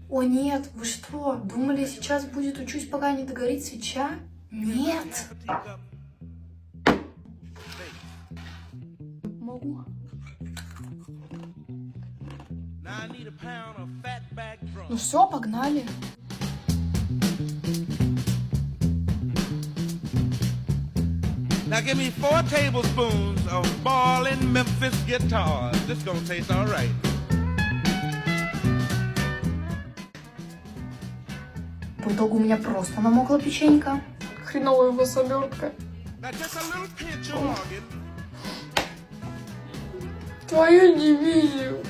О, нет, вы что? Думали, сейчас будет «Учусь, пока не догорит свеча»? Нет! Могу. Ну все, погнали. Now give me 4 tablespoons of boiling Memphis guitars. This gonna taste all right. По итогу у меня просто намокла печенька. Хреновая его солётка. Now just a little pinch of Morgan. Твою дивизию.